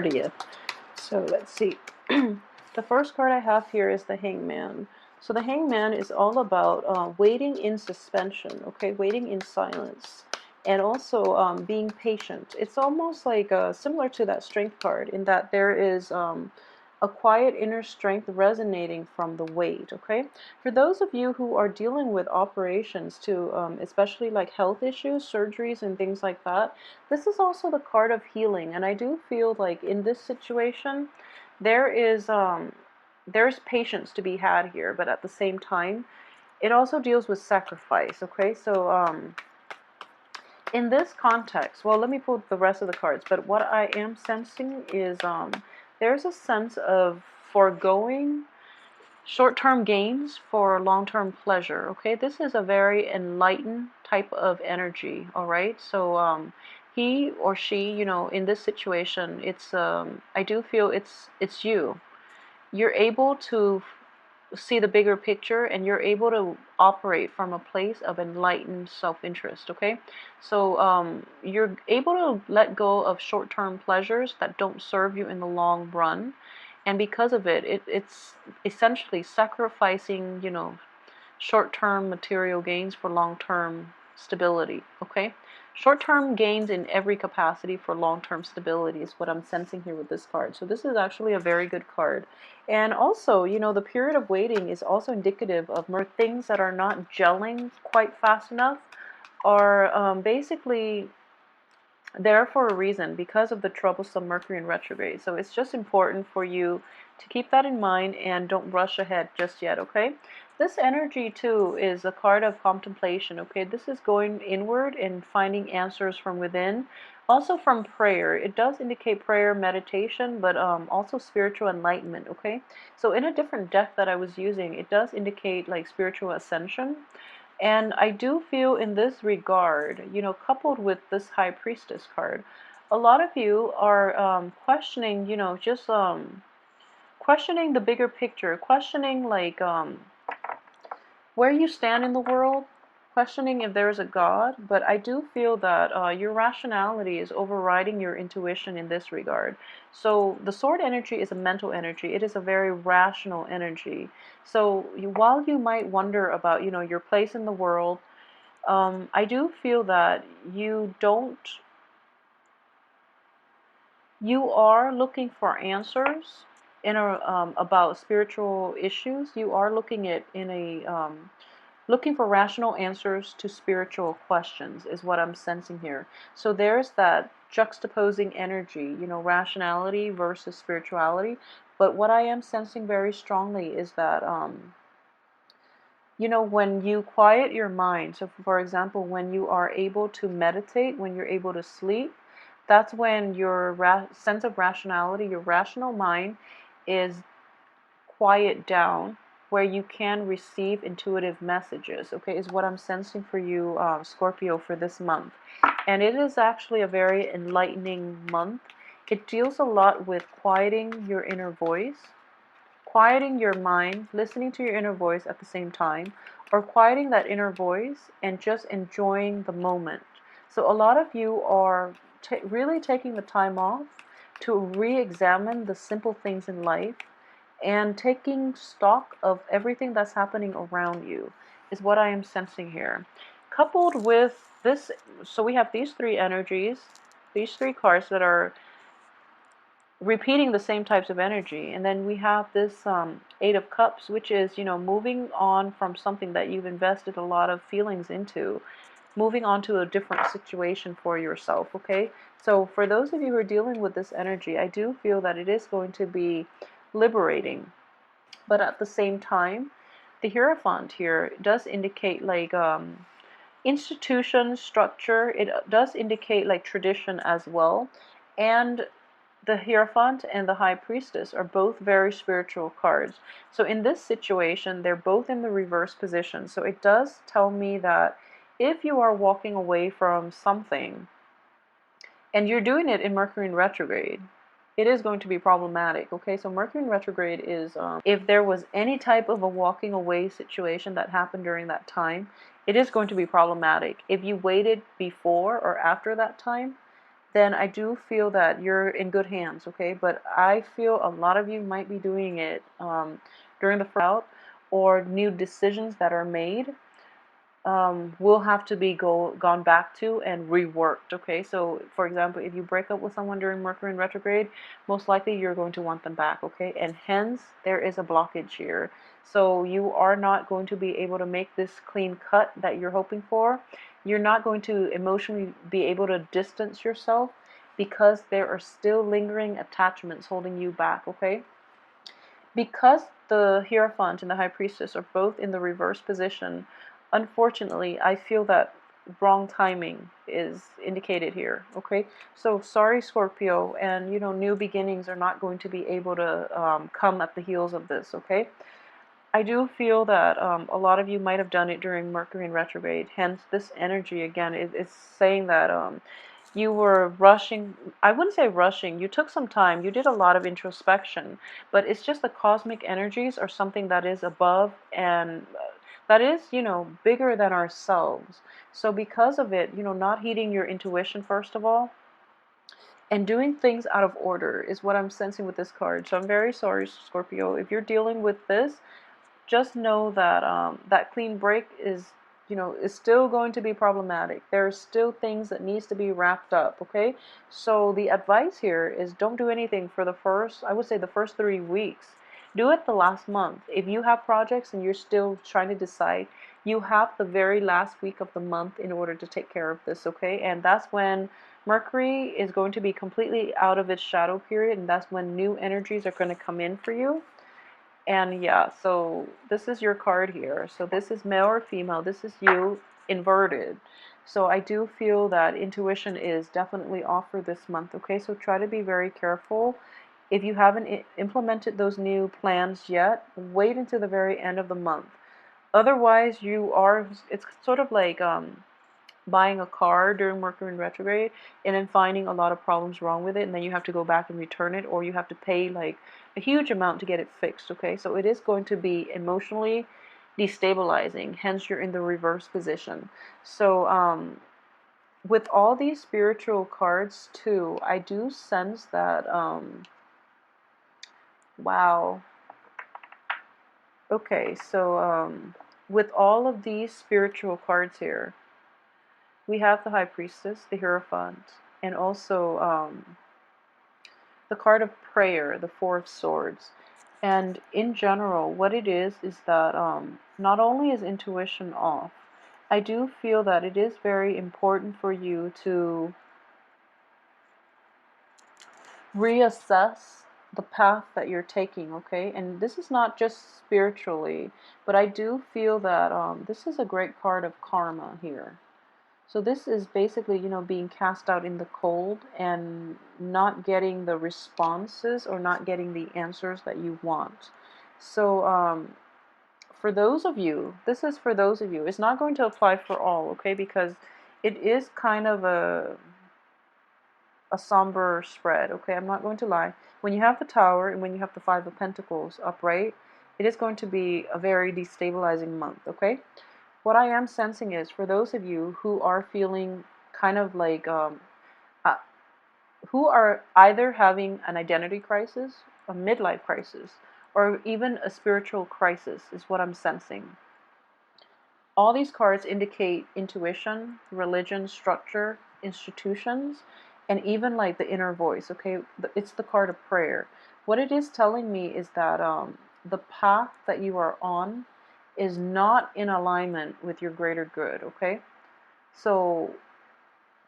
30th. So let's see. The first card I have here is the Hangman. So the Hangman is all about waiting in suspension, okay, waiting in silence, and also being patient. It's almost like similar to that Strength card in that there is a quiet inner strength resonating from the wait, okay? For those of you who are dealing with operations too, especially like health issues, surgeries, and things like that, this is also the card of healing. And I do feel like in this situation, there's patience to be had here, but at the same time, it also deals with sacrifice, okay? So in this context, well, let me pull the rest of the cards, but what I am sensing is there's a sense of foregoing short-term gains for long-term pleasure, okay? This is a very enlightened type of energy, all right? So he or she, you know, in this situation, it's I do feel it's you. You're able to see the bigger picture, and you're able to operate from a place of enlightened self-interest, okay? So you're able to let go of short-term pleasures that don't serve you in the long run, and because of it's essentially sacrificing, you know, short-term material gains for long-term stability, okay? Short-term gains in every capacity for long-term stability is what I'm sensing here with this card. So this is actually a very good card. And also, you know, the period of waiting is also indicative of more things that are not gelling quite fast enough, are basically there for a reason because of the troublesome Mercury in retrograde. So it's just important for you to keep that in mind and don't rush ahead just yet, okay? This energy too is a card of contemplation, okay? This is going inward and finding answers from within. Also from prayer. It does indicate prayer, meditation, but also spiritual enlightenment, okay? So in a different deck that I was using, it does indicate like spiritual ascension. And I do feel in this regard, you know, coupled with this High Priestess card, a lot of you are questioning, you know, just questioning the bigger picture, questioning like where you stand in the world, questioning if there's a God. But I do feel that your rationality is overriding your intuition in this regard. So the sword energy is a mental energy. It is a very rational energy. So while you might wonder about, you know, your place in the world, I do feel that you are looking for answers in about spiritual issues. You are looking at in a looking for rational answers to spiritual questions is what I'm sensing here. So there's that juxtaposing energy, you know, rationality versus spirituality. But what I am sensing very strongly is that you know, when you quiet your mind, so for example, when you are able to meditate, when you're able to sleep, that's when your sense of rationality, your rational mind is quiet down, where you can receive intuitive messages, okay, is what I'm sensing for you, Scorpio, for this month. And it is actually a very enlightening month. It deals a lot with quieting your inner voice, quieting your mind, listening to your inner voice at the same time, or quieting that inner voice and just enjoying the moment. So a lot of you are really taking the time off to re-examine the simple things in life and taking stock of everything that's happening around you is what I am sensing here. Coupled with this, so we have these three energies, these three cards that are repeating the same types of energy, and then we have this Eight of Cups, which is, you know, moving on from something that you've invested a lot of feelings into, moving on to a different situation for yourself, okay? So for those of you who are dealing with this energy, I do feel that it is going to be liberating, but at the same time, the Hierophant here does indicate like institution, structure. It does indicate like tradition as well, and the Hierophant and the High Priestess are both very spiritual cards. So in this situation, they're both in the reverse position. So it does tell me that if you are walking away from something, and you're doing it in Mercury in retrograde, it is going to be problematic, okay? So Mercury in retrograde is, if there was any type of a walking away situation that happened during that time, it is going to be problematic. If you waited before or after that time, then I do feel that you're in good hands, okay? But I feel a lot of you might be doing it during the first out, or new decisions that are made will have to be gone back to and reworked, okay? So, for example, if you break up with someone during Mercury in retrograde, most likely you're going to want them back, okay? And hence, there is a blockage here. So you are not going to be able to make this clean cut that you're hoping for. You're not going to emotionally be able to distance yourself because there are still lingering attachments holding you back, okay? Because the Hierophant and the High Priestess are both in the reverse position, unfortunately, I feel that wrong timing is indicated here, okay? So sorry, Scorpio, and new beginnings are not going to be able to come at the heels of this, okay? I do feel that a lot of you might have done it during Mercury in retrograde. Hence, this energy again is saying that you were rushing. I wouldn't say rushing. You took some time. You did a lot of introspection, but it's just the cosmic energies are something that is above and that is, bigger than ourselves. So because of it, not heeding your intuition first of all, and doing things out of order is what I'm sensing with this card. So I'm very sorry, Scorpio, if you're dealing with this. Just know that that clean break is still going to be problematic. There's still things that needs to be wrapped up, okay? So the advice here is don't do anything for the first, I would say the first 3 weeks. Do it the last month. If you have projects and you're still trying to decide, you have the very last week of the month in order to take care of this, okay? And that's when Mercury is going to be completely out of its shadow period, and that's when new energies are going to come in for you. And yeah, so this is your card here. So this is male or female. This is you inverted. So I do feel that intuition is definitely off for this month. Okay, so try to be very careful. If you haven't implemented those new plans yet, wait until the very end of the month. Otherwise, it's sort of like buying a car during Mercury in retrograde and then finding a lot of problems wrong with it, and then you have to go back and return it, or you have to pay like a huge amount to get it fixed, okay? So it is going to be emotionally destabilizing, hence you're in the reverse position. So with all these spiritual cards too, I do sense that wow. Okay, so with all of these spiritual cards here, we have the High Priestess, the Hierophant, and also the card of prayer, the Four of Swords. And in general, what it is that not only is intuition off, I do feel that it is very important for you to reassess the path that you're taking, okay? And this is not just spiritually, but I do feel that this is a great card of karma here. So this is basically, being cast out in the cold and not getting the responses or not getting the answers that you want. So for those of you, this is for those of you. It's not going to apply for all, okay? Because it is kind of a somber spread, okay? I'm not going to lie. When you have the Tower and when you have the Five of Pentacles upright, it is going to be a very destabilizing month, okay? What I am sensing is for those of you who are feeling kind of like, who are either having an identity crisis, a midlife crisis, or even a spiritual crisis, is what I'm sensing. All these cards indicate intuition, religion, structure, institutions, and even like the inner voice, okay? It's the card of prayer. What it is telling me is that the path that you are on is not in alignment with your greater good, okay? So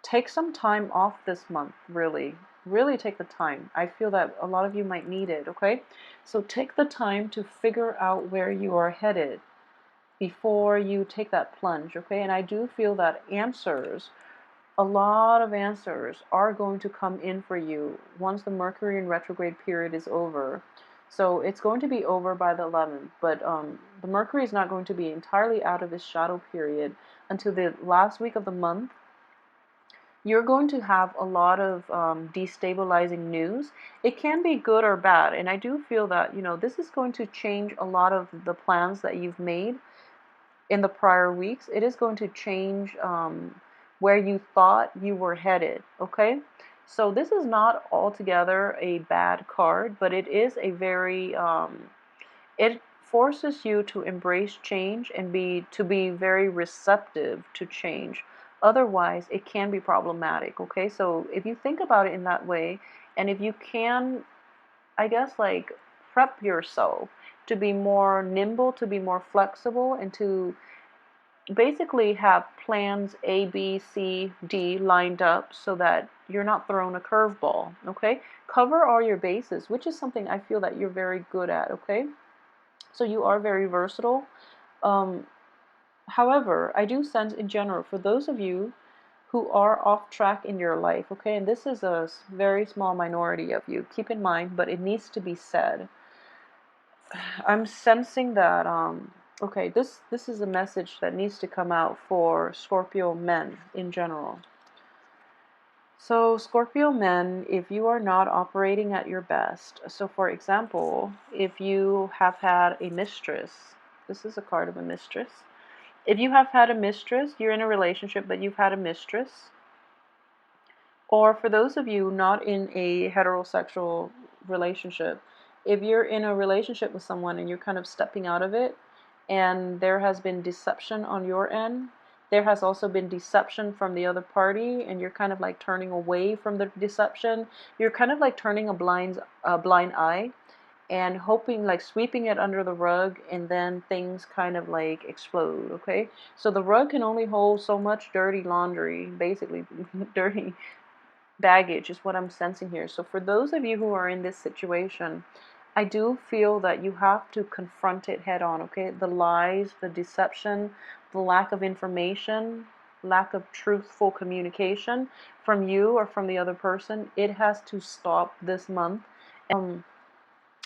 take some time off this month, really. Really take the time. I feel that a lot of you might need it, okay? So take the time to figure out where you are headed before you take that plunge, okay? And I do feel that a lot of answers are going to come in for you once the Mercury in retrograde period is over. So it's going to be over by the 11th, but the Mercury is not going to be entirely out of its shadow period until the last week of the month. You're going to have a lot of destabilizing news. It can be good or bad, and I do feel that, this is going to change a lot of the plans that you've made in the prior weeks. It is going to change where you thought you were headed, okay? So this is not altogether a bad card, but it is a very it forces you to embrace change and be very receptive to change. Otherwise, it can be problematic, okay? So if you think about it in that way, and if you can, I guess, like, prep yourself to be more nimble, to be more flexible, and to basically have plans A, B, C, D lined up so that you're not thrown a curveball, okay? Cover all your bases, which is something I feel that you're very good at, okay? So you are very versatile. Um, However, I do sense in general, for those of you who are off track in your life, okay, and this is a very small minority of you, keep in mind, but it needs to be said. I'm sensing that, okay, this is a message that needs to come out for Scorpio men in general. So, Scorpio men, if you are not operating at your best, so for example, if you have had a mistress, this is a card of a mistress. If you have had a mistress, you're in a relationship, but you've had a mistress, or for those of you not in a heterosexual relationship, if you're in a relationship with someone and you're kind of stepping out of it, and there has been deception on your end, there has also been deception from the other party, and you're kind of like turning away from the deception. You're kind of like turning a blind eye and hoping, like sweeping it under the rug, and then things kind of like explode, okay? So the rug can only hold so much dirty laundry, basically, dirty baggage is what I'm sensing here. So for those of you who are in this situation, I do feel that you have to confront it head on, okay? The lies, the deception, the lack of information, lack of truthful communication from you or from the other person, it has to stop this month.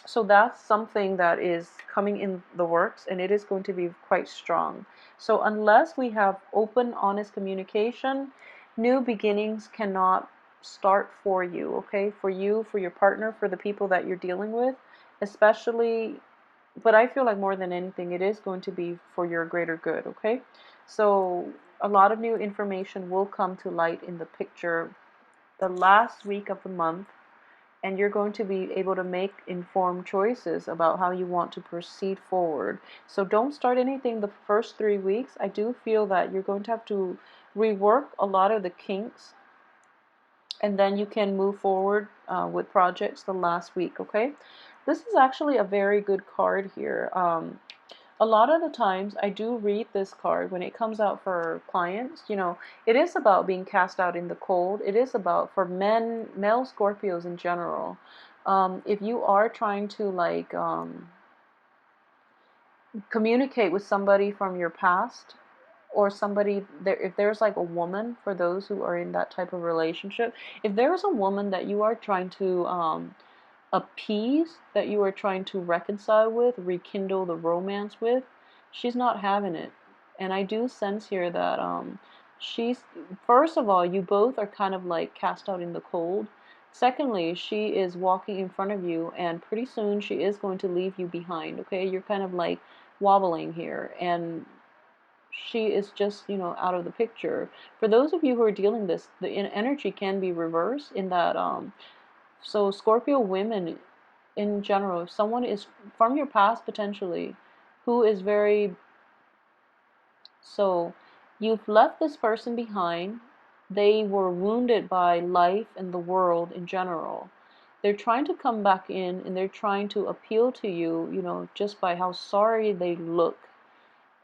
So that's something that is coming in the works, and it is going to be quite strong. So unless we have open, honest communication, new beginnings cannot start for you, okay? For you, for your partner, for the people that you're dealing with, especially, but I feel like more than anything, it is going to be for your greater good, okay? So a lot of new information will come to light in the picture the last week of the month, and you're going to be able to make informed choices about how you want to proceed forward. So don't start anything the first 3 weeks. I do feel that you're going to have to rework a lot of the kinks, and then you can move forward with projects the last week, okay? This is actually a very good card here. A lot of the times I do read this card when it comes out for clients. It is about being cast out in the cold. It is about, for male Scorpios in general, if you are trying to like communicate with somebody from your past, or somebody there, if there's like a woman, for those who are in that type of relationship, if there's a woman that you are trying to appease, that you are trying to reconcile with, rekindle the romance with, she's not having it. And I do sense here that she's, first of all, you both are kind of like cast out in the cold. Secondly, she is walking in front of you, and pretty soon she is going to leave you behind, okay? You're kind of like wobbling here, and she is just, out of the picture. For those of you who are dealing this, the energy can be reversed in that, so Scorpio women in general, if someone is from your past potentially, who is very, so you've left this person behind, they were wounded by life and the world in general. They're trying to come back in, and they're trying to appeal to you, just by how sorry they look,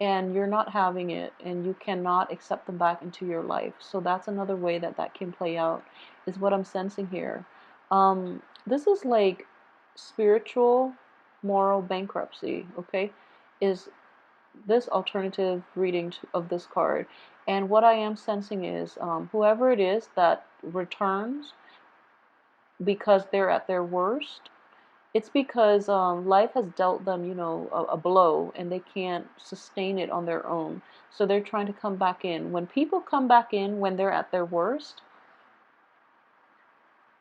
and you're not having it, and you cannot accept them back into your life. So that's another way that that can play out, is what I'm sensing here. This is like spiritual moral bankruptcy, okay, is this alternative reading of this card. And what I am sensing is, whoever it is that returns because they're at their worst, it's because life has dealt them, a blow, and they can't sustain it on their own. So they're trying to come back in. When people come back in when they're at their worst,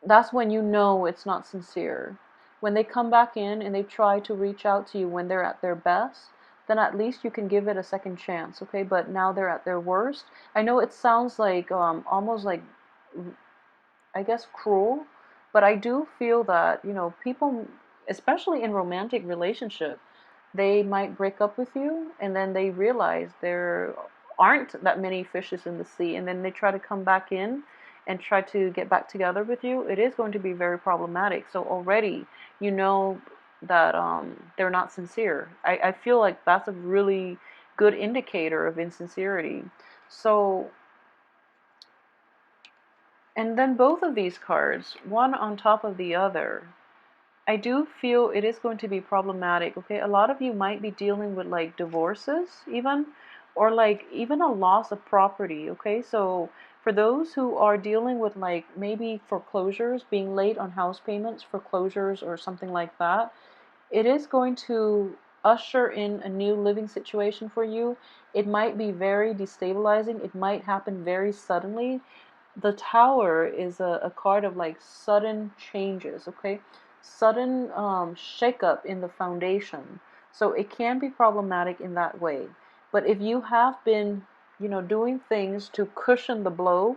that's when you know it's not sincere. When they come back in and they try to reach out to you when they're at their best, then at least you can give it a second chance, okay? But now they're at their worst. I know it sounds like almost like I guess, cruel, but I do feel that, people, especially in romantic relationship, they might break up with you and then they realize there aren't that many fishes in the sea, and then they try to come back in and try to get back together with you. It is going to be very problematic. So already you know that they're not sincere. I feel like that's a really good indicator of insincerity. So, and then both of these cards, one on top of the other, I do feel it is going to be problematic, okay? A lot of you might be dealing with like divorces even, or like even a loss of property, okay? So for those who are dealing with like maybe foreclosures, being late on house payments, foreclosures or something like that, it is going to usher in a new living situation for you. It might be very destabilizing. It might happen very suddenly. The Tower is a card of like sudden changes, okay? Sudden shakeup in the foundation. So it can be problematic in that way. But if you have been, doing things to cushion the blow,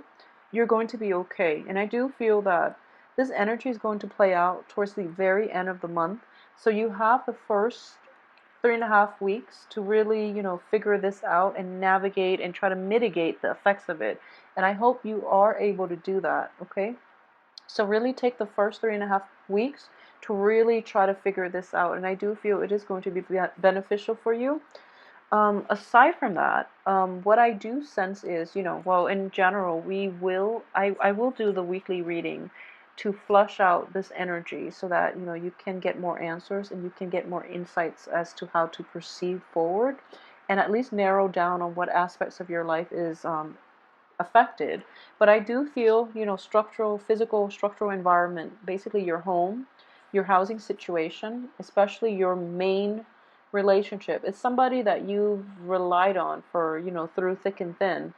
you're going to be okay. And I do feel that this energy is going to play out towards the very end of the month. So you have the first 3.5 weeks to really, figure this out and navigate and try to mitigate the effects of it. And I hope you are able to do that, okay? So really take the first 3.5 weeks to really try to figure this out. And I do feel it is going to be beneficial for you. Aside from that, what I do sense is, well, in general, I will do the weekly reading to flush out this energy so that, you can get more answers and you can get more insights as to how to proceed forward and at least narrow down on what aspects of your life is affected. But I do feel, physical, structural environment, basically your home, your housing situation, especially your main relationship. It's somebody that you've relied on for, through thick and thin.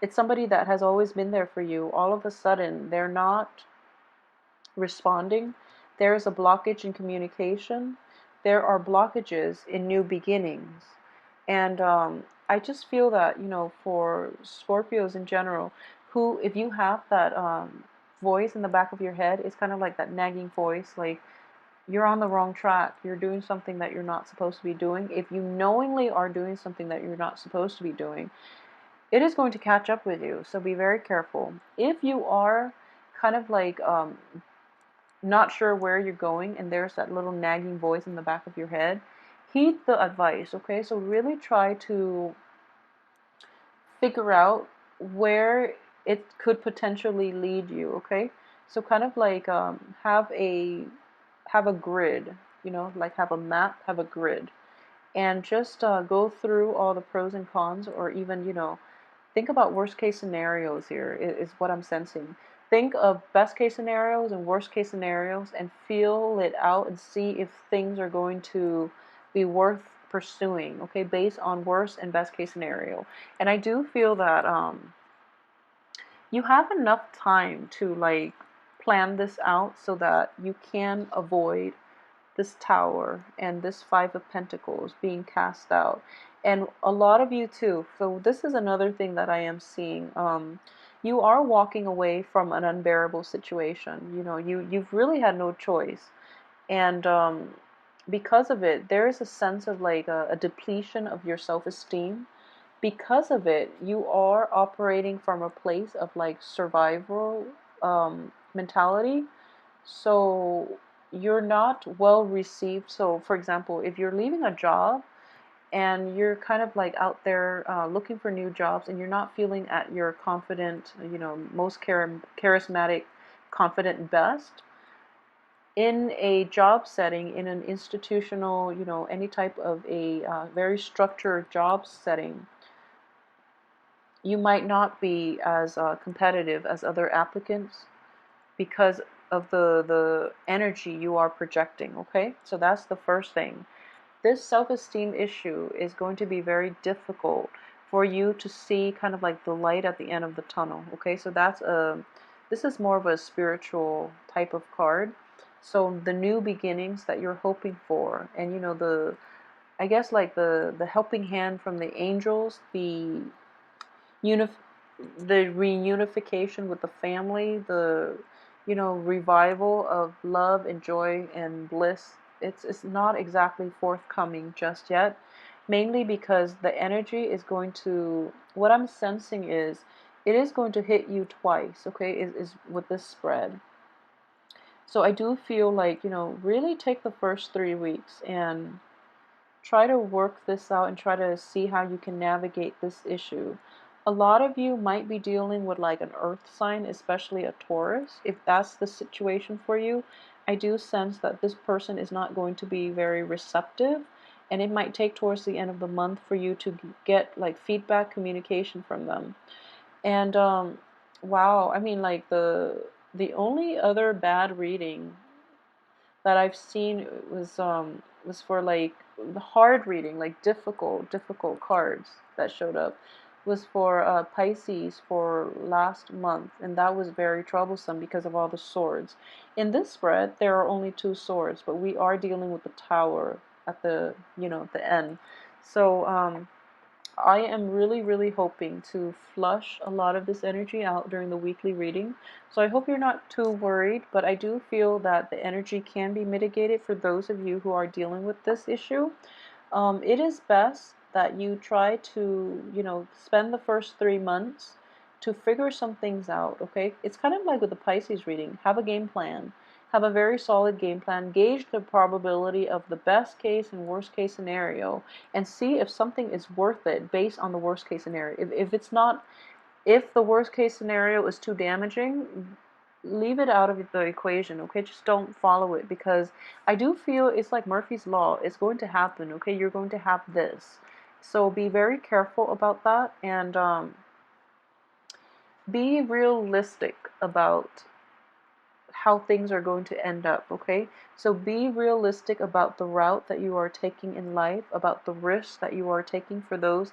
It's somebody that has always been there for you. All of a sudden, they're not responding. There is a blockage in communication. There are blockages in new beginnings. And I just feel that, for Scorpios in general, who, if you have that voice in the back of your head, it's kind of like that nagging voice, like you're on the wrong track. You're doing something that you're not supposed to be doing. If you knowingly are doing something that you're not supposed to be doing, it is going to catch up with you. So be very careful. If you are kind of like not sure where you're going and there's that little nagging voice in the back of your head, heed the advice, okay? So really try to figure out where it could potentially lead you, okay? So kind of like have a grid, like have a map, have a grid, and just go through all the pros and cons, or even, think about worst case scenarios here, is what I'm sensing. Think of best case scenarios and worst case scenarios and feel it out and see if things are going to be worth pursuing, okay, based on worst and best case scenario. And I do feel that you have enough time to like plan this out so that you can avoid this Tower and this Five of Pentacles being cast out. And a lot of you too. So this is another thing that I am seeing. You are walking away from an unbearable situation. You've really had no choice. And because of it, there is a sense of like a depletion of your self-esteem. Because of it, you are operating from a place of like survival mentality. So you're not well received. So, for example, if you're leaving a job and you're kind of like out there looking for new jobs and you're not feeling at your confident, most charismatic, confident best, in a job setting, in an institutional, any type of a very structured job setting, you might not be as competitive as other applicants because of the energy you are projecting, okay? So that's the first thing. This self-esteem issue is going to be very difficult for you to see kind of like the light at the end of the tunnel, okay? So this is more of a spiritual type of card. So the new beginnings that you're hoping for, and I guess like the helping hand from the angels, the reunification with the family, the revival of love and joy and bliss, it's not exactly forthcoming just yet, mainly because the energy is going to, what I'm sensing is, it is going to hit you twice, okay, is with this spread. So I do feel like, really take the first 3 weeks and try to work this out and try to see how you can navigate this issue. A lot of you might be dealing with like an earth sign, especially a Taurus. If that's the situation for you, I do sense that this person is not going to be very receptive, and it might take towards the end of the month for you to get like feedback, communication from them. And wow, I mean, like the only other bad reading that I've seen was for like the hard reading, like difficult cards that showed up, was for Pisces for last month, and that was very troublesome because of all the swords. In this spread, there are only 2 swords, but we are dealing with the Tower at the the end. So I am really, really hoping to flush a lot of this energy out during the weekly reading. So I hope you're not too worried, but I do feel that the energy can be mitigated for those of you who are dealing with this issue. It is best that you try to, spend the first 3 months to figure some things out, okay? It's kind of like with the Pisces reading. Have a game plan. Have a very solid game plan. Gauge the probability of the best case and worst case scenario and see if something is worth it based on the worst case scenario. If it's not, if the worst case scenario is too damaging, leave it out of the equation, okay? Just don't follow it, because I do feel it's like Murphy's Law. It's going to happen, okay? You're going to have this. So be very careful about that, and be realistic about how things are going to end up, okay? So be realistic about the route that you are taking in life, about the risks that you are taking for those.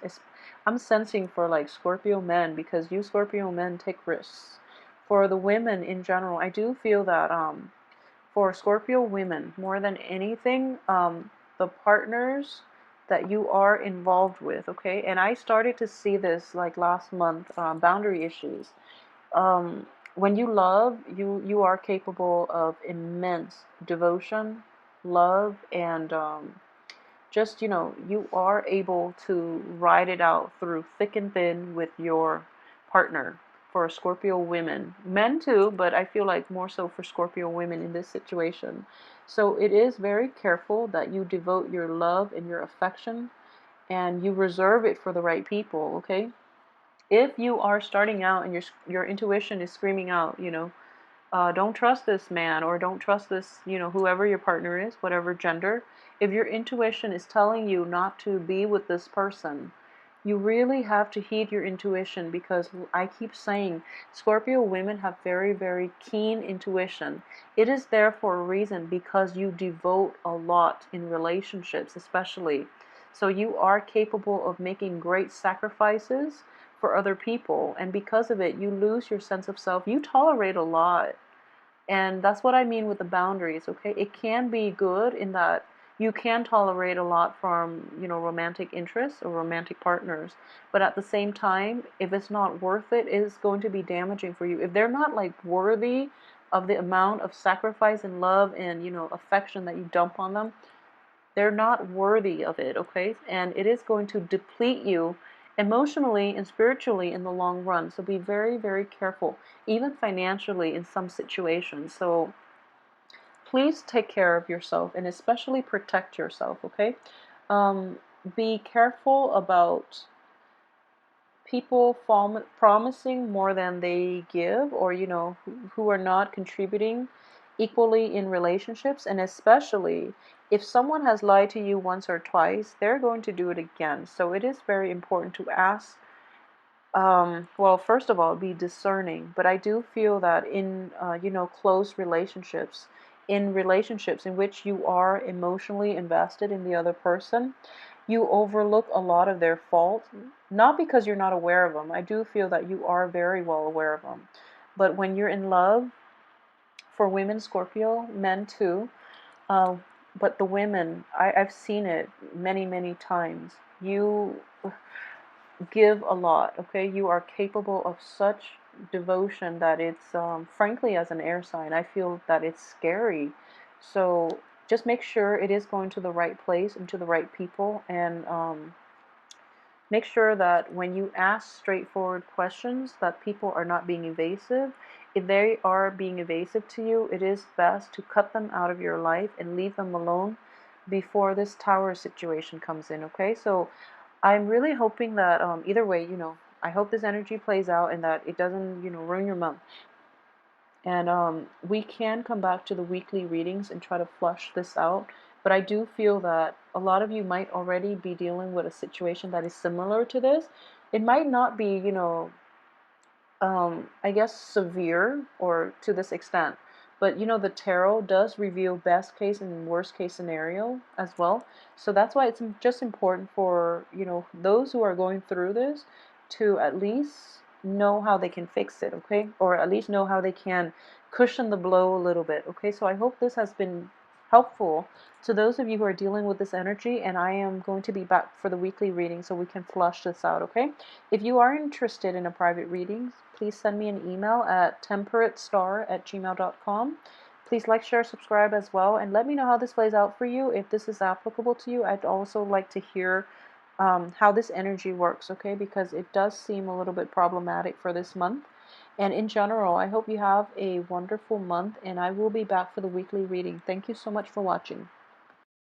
I'm sensing for like Scorpio men, because you Scorpio men take risks. For the women in general, I do feel that for Scorpio women, more than anything, the partners that you are involved with, okay? And I started to see this like last month, boundary issues. um, when you love, you are capable of immense devotion, love, and just, you are able to ride it out through thick and thin with your partner. For Scorpio women, men too, but I feel like more so for Scorpio women in this situation. So it is very careful that you devote your love and your affection, and you reserve it for the right people, okay? If you are starting out and your intuition is screaming out, don't trust this man, or don't trust this, whoever your partner is, whatever gender. If your intuition is telling you not to be with this person, you really have to heed your intuition, because I keep saying Scorpio women have very, very keen intuition. It is there for a reason, because you devote a lot in relationships, especially. So you are capable of making great sacrifices for other people, and because of it, you lose your sense of self. You tolerate a lot. And that's what I mean with the boundaries, okay? It can be good in that you can tolerate a lot from, romantic interests or romantic partners. But at the same time, if it's not worth it, it's going to be damaging for you. If they're not like worthy of the amount of sacrifice and love and, affection that you dump on them, they're not worthy of it, okay? And it is going to deplete you emotionally and spiritually in the long run. So be very, very careful, even financially in some situations. So please take care of yourself, and especially protect yourself, okay? Um, be careful about people promising more than they give, or who are not contributing equally in relationships. And especially if someone has lied to you once or twice, they're going to do it again. So it is very important to ask, well, first of all, be discerning. But I do feel that in close relationships, in relationships in which you are emotionally invested in the other person, you overlook a lot of their faults, not because you're not aware of them. I do feel that you are very well aware of them. But when you're in love, for women, Scorpio, men too, uh, but the women, I've seen it many, many times. You give a lot, okay? You are capable of such devotion that it's, frankly, as an air sign, I feel that it's scary. So just make sure it is going to the right place and to the right people, and make sure that when you ask straightforward questions, that people are not being evasive. If they are being evasive to you, it is best to cut them out of your life and leave them alone before this tower situation comes in, okay? So I'm really hoping that, either way, I hope this energy plays out and that it doesn't, ruin your month. And we can come back to the weekly readings and try to flush this out. But I do feel that a lot of you might already be dealing with a situation that is similar to this. It might not be, I guess, severe or to this extent. But the tarot does reveal best case and worst case scenario as well. So that's why it's just important for, those who are going through this to at least know how they can fix it, okay? Or at least know how they can cushion the blow a little bit, okay? So I hope this has been helpful to those of you who are dealing with this energy, and I am going to be back for the weekly reading so we can flush this out, okay? If you are interested in a private reading, please send me an email at temperatestar@gmail.com. Please like, share, subscribe as well, and let me know how this plays out for you. If this is applicable to you, I'd also like to hear how this energy works, okay? Because it does seem a little bit problematic for this month. And in general, I hope you have a wonderful month, and I will be back for the weekly reading. Thank you so much for watching.